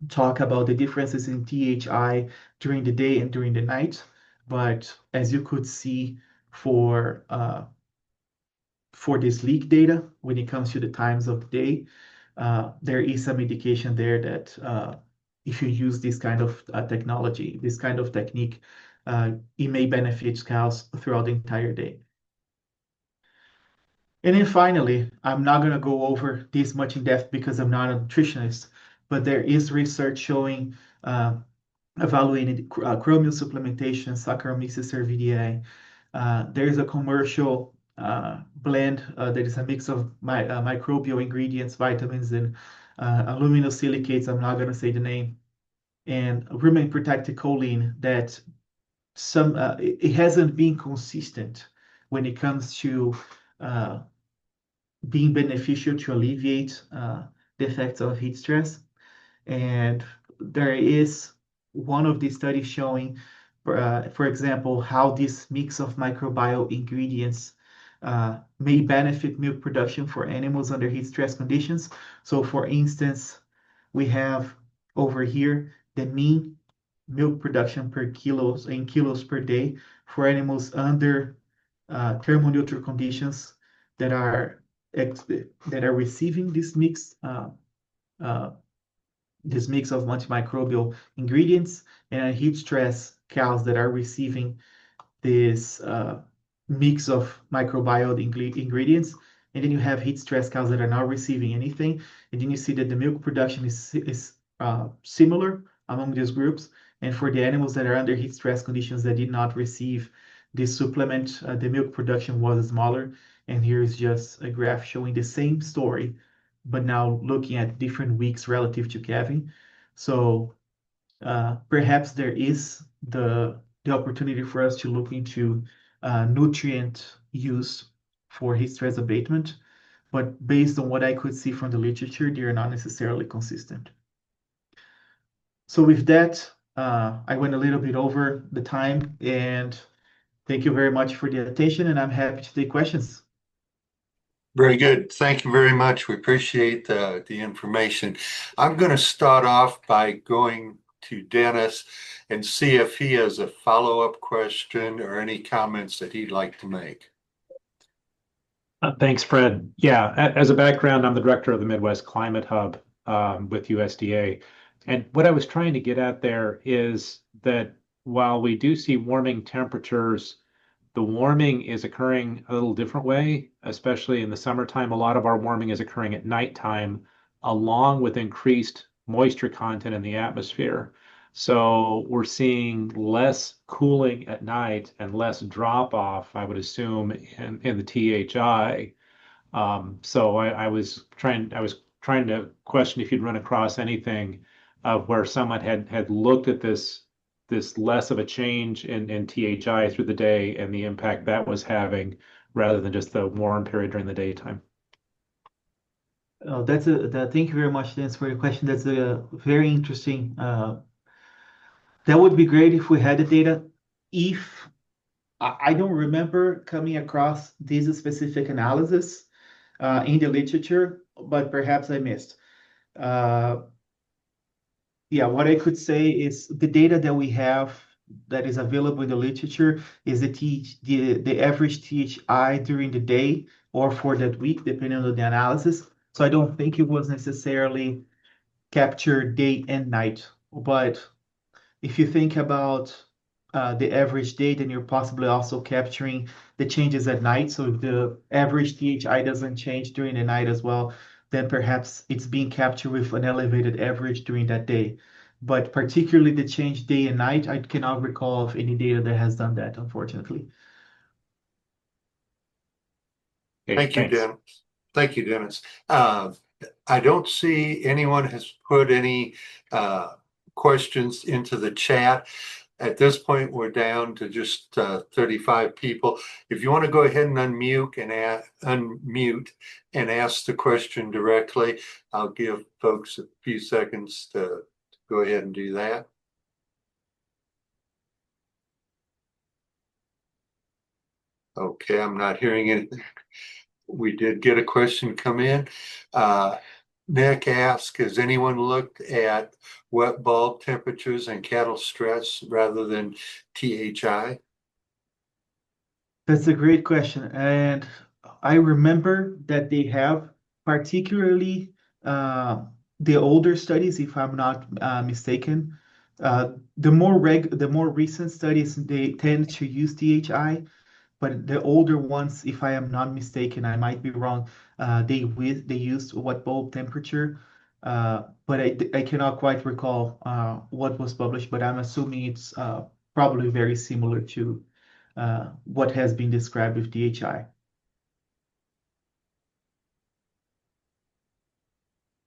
talk about the differences in THI during the day and during the night, but as you could see for this leak data, when it comes to the times of the day, there is some indication there that if you use this kind of technology, this kind of technique, it may benefit cows throughout the entire day. And then finally, I'm not going to go over this much in depth because I'm not a nutritionist, but there is research showing evaluating chromium supplementation, Saccharomyces cerevisiae. There is a commercial blend that is a mix of microbial ingredients, vitamins, and aluminosilicates. I'm not going to say the name. And rumen protected choline that it hasn't been consistent when it comes to being beneficial to alleviate the effects of heat stress. And there is one of these studies showing, for example, how this mix of microbial ingredients may benefit milk production for animals under heat stress conditions. So for instance, we have over here the mean milk production per kilos in kilos per day for animals under thermoneutral conditions that are receiving uh, this mix of antimicrobial ingredients, and heat stress cows that are receiving this mix of microbial ingredients. And then you have heat stress cows that are not receiving anything. And then you see that the milk production is similar among these groups. And for the animals that are under heat stress conditions that did not receive this supplement, the milk production was smaller. And here's just a graph showing the same story, but now looking at different weeks relative to calving. So perhaps there is the opportunity for us to look into nutrient use for heat stress abatement, but based on what I could see from the literature, they are not necessarily consistent. So with that, I went a little bit over the time, and thank you very much for the attention, and I'm happy to take questions. Very good. Thank you very much. We appreciate the information. I'm going to start off by going to Dennis and see if he has a follow-up question or any comments that he'd like to make. Thanks, Fred. Yeah, as a background, I'm the director of the Midwest Climate Hub with USDA. And what I was trying to get at there is that while we do see warming temperatures, the warming is occurring a little different way, especially in the summertime. A lot of our warming is occurring at nighttime, along with increased moisture content in the atmosphere. So we're seeing less cooling at night and less drop off, I would assume, in the THI. So I was trying to question if you'd run across anything of where someone had looked at this less of a change in THI through the day and the impact that was having rather than just the warm period during the daytime. Thank you very much, Dennis, for your question. That's a very interesting. That would be great if we had the data. If I don't remember coming across this specific analysis in the literature, but perhaps I missed. Uh, yeah, what I could say is the data that we have that is available in the literature is the average THI during the day or for that week, depending on the analysis. So I don't think it was necessarily captured day and night. But if you think about the average day, then you're possibly also capturing the changes at night. So if the average THI doesn't change during the night as well, then perhaps it's being captured with an elevated average during that day. But particularly the change day and night, I cannot recall of any data that has done that, unfortunately. Okay, Thank you, thanks. Dennis. Thank you, Dennis. Uh, I don't see anyone has put any questions into the chat. At this point, we're down to just 35 people. If you want to go ahead and unmute and ask the question directly, I'll give folks a few seconds to go ahead and do that. Okay, I'm not hearing anything. We did get a question come in. Nick asked, has anyone looked at wet bulb temperatures and cattle stress rather than THI? That's a great question. And I remember that they have, particularly the older studies, if I'm not mistaken. The more recent studies, they tend to use DHI, but the older ones, if I am not mistaken, I might be wrong, they used what bulb temperature. But I cannot quite recall what was published, but I'm assuming it's probably very similar to what has been described with DHI.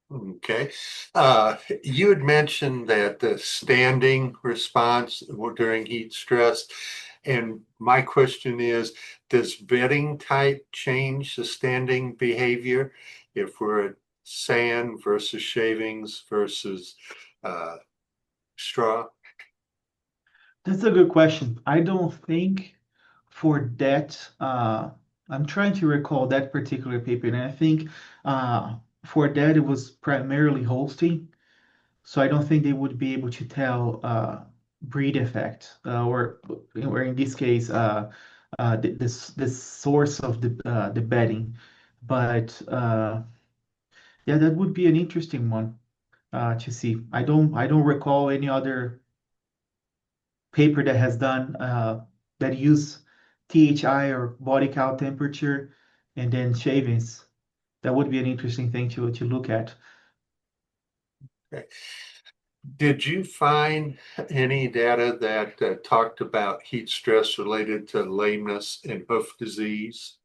Okay. You had mentioned that the standing response during heat stress. And my question is, does bedding type change the standing behavior if we're at sand versus shavings versus straw? That's a good question. I don't think for that, I'm trying to recall that particular paper, and I think for that it was primarily Holstein. So I don't think they would be able to tell breed effect or in this case the source of the bedding. But yeah, that would be an interesting one to see. I don't recall any other paper that has done that use THI or body count temperature and then shavings. That would be an interesting thing to look at. Okay. Did you find any data that talked about heat stress related to lameness and hoof disease?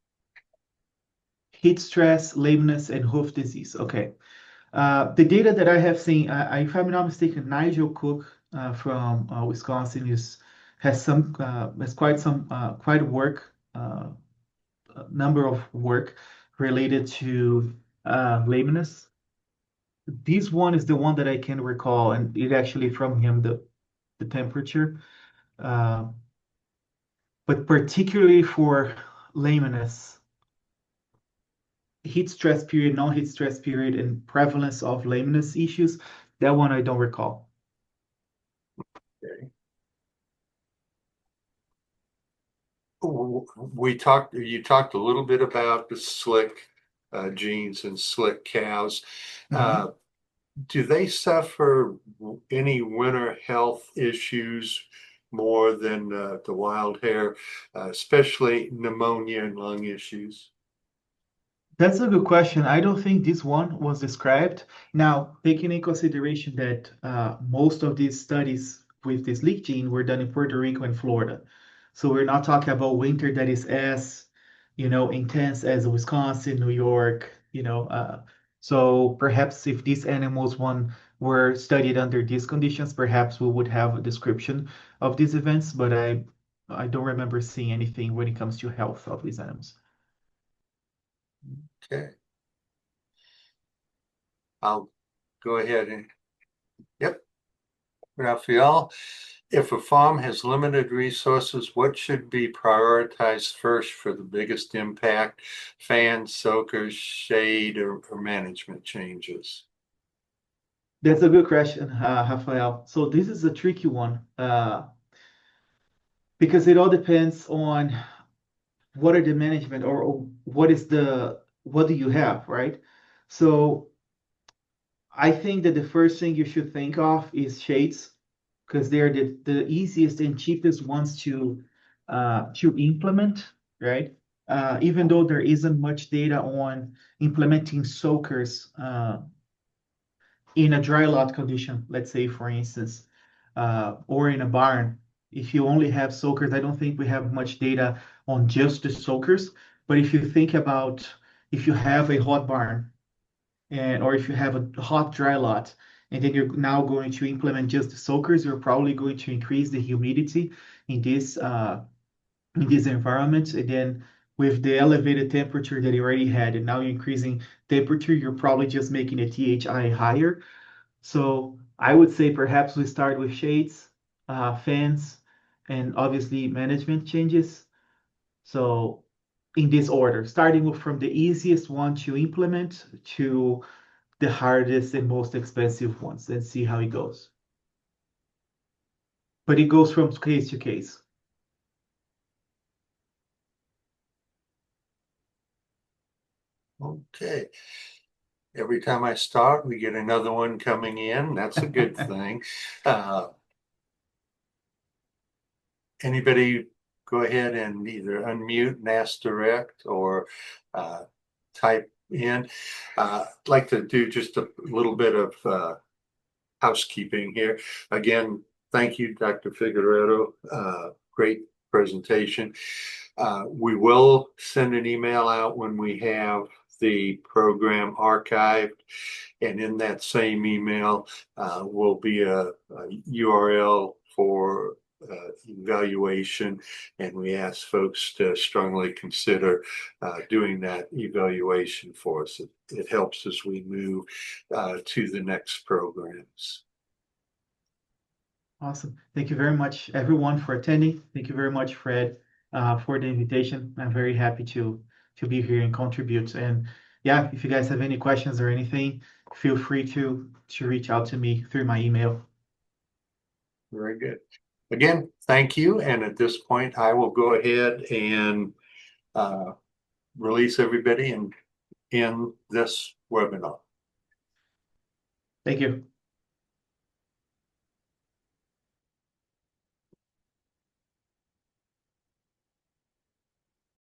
Heat stress, lameness, and hoof disease. Okay. The data that I have seen, if I'm not mistaken, Nigel Cook from Wisconsin has quite work number of work related to lameness. This one is the one that I can recall, and it actually from him the temperature, uh, but particularly for lameness, heat stress period, non-heat stress period, and prevalence of lameness issues. That one I don't recall. Okay. You talked a little bit about the slick genes and slick cows. Mhm. Do they suffer any winter health issues more than the wild hair, especially pneumonia and lung issues? That's a good question. I don't think this one was described. Now, taking in consideration that most of these studies with this leak gene were done in Puerto Rico and Florida. So we're not talking about winter that is as, intense as Wisconsin, New York, so perhaps if these animals one were studied under these conditions, perhaps we would have a description of these events, but I don't remember seeing anything when it comes to health of these animals. Okay. I'll go ahead and, yep, Raphael. If a farm has limited resources, what should be prioritized first for the biggest impact? Fans, soakers, shade, or management changes? That's a good question, Rafael. So this is a tricky one because it all depends on what are the management or what do you have, right? So I think that the first thing you should think of is shades because they're the easiest and cheapest ones to implement, right? Even though there isn't much data on implementing soakers in a dry lot condition, let's say, for instance, or in a barn. If you only have soakers, I don't think we have much data on just the soakers. But if you think about if you have a hot barn or if you have a hot dry lot, and then you're now going to implement just the soakers, you're probably going to increase the humidity in this environment. And then with the elevated temperature that you already had, and now you're increasing temperature, you're probably just making the THI higher. So I would say perhaps we start with shades, fans, and obviously management changes. So in this order, starting from the easiest one to implement to the hardest and most expensive ones and see how it goes. But it goes from case to case. Okay. Every time I start, we get another one coming in. That's a good thing. Anybody go ahead and either unmute and ask direct or type in. I'd like to do just a little bit of housekeeping here. Again, thank you, Dr. Figueiredo. Great presentation. We will send an email out when we have the program archived, and in that same email will be a URL for evaluation, and we ask folks to strongly consider doing that evaluation for us. It helps as we move to the next programs. Awesome. Thank you very much, everyone, for attending. Thank you very much, Fred, for the invitation. I'm very happy to be here and contribute. And yeah, if you guys have any questions or anything, feel free to reach out to me through my email. Very good. Again, thank you. And at this point, I will go ahead and release everybody in this webinar. Thank you.